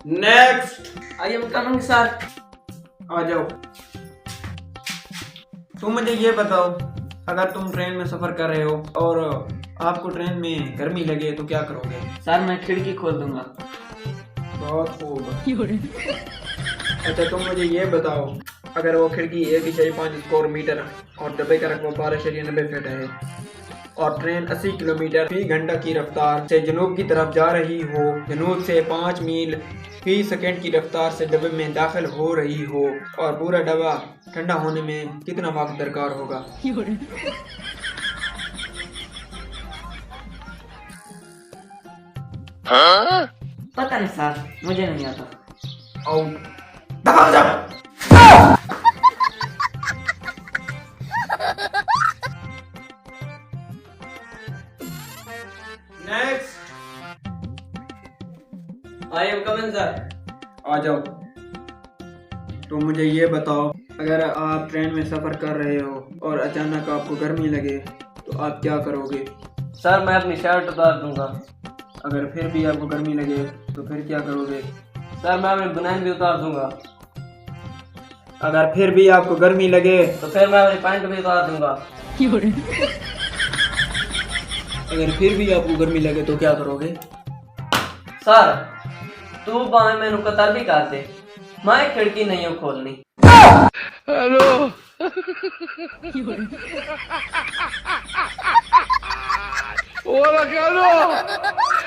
Next. I am coming sir. आ जाओ। तुम मुझे ये बताओ, अगर तुम ट्रेन में सफर कर रहे हो और आपको ट्रेन में गर्मी लगे तो क्या करोगे? सर मैं खिड़की खोल दूंगा। बहुत खूब। अच्छा तुम मुझे ये बताओ, अगर वो खिड़की 1.5 स्क्वायर मीटर और डब्बे का रकबा 12.90 फीट है और ट्रेन 80 किलोमीटर फी घंटा की रफ्तार से जनूब की तरफ जा रही हो, जनूब से 5 मील फी सेकंड की रफ्तार से डब्बे में दाखिल हो रही हो और पूरा डब्बा ठंडा होने में कितना वक्त दरकार होगा? पता नहीं सर, मुझे नहीं आता। आउट। दबा जा। Next. I am coming sir. आ जाओ। तो मुझे ये बताओ, अगर आप ट्रेन में सफर कर रहे हो और अचानक आपको गर्मी लगे तो आप क्या करोगे? सर मैं अपनी शर्ट उतार दूंगा। अगर फिर भी आपको गर्मी लगे तो फिर क्या करोगे? सर मैं अपनी बनैन भी उतार दूंगा। अगर फिर भी आपको गर्मी लगे तो फिर मैं अपनी पैंट भी उतार दूंगा। अगर फिर भी आपको गर्मी लगे तो क्या करोगे? सर तू बाएं मैनू कतर भी कर दे, मैं खिड़की नहीं हूँ खोलनी। हेलो। Hola, Carlos.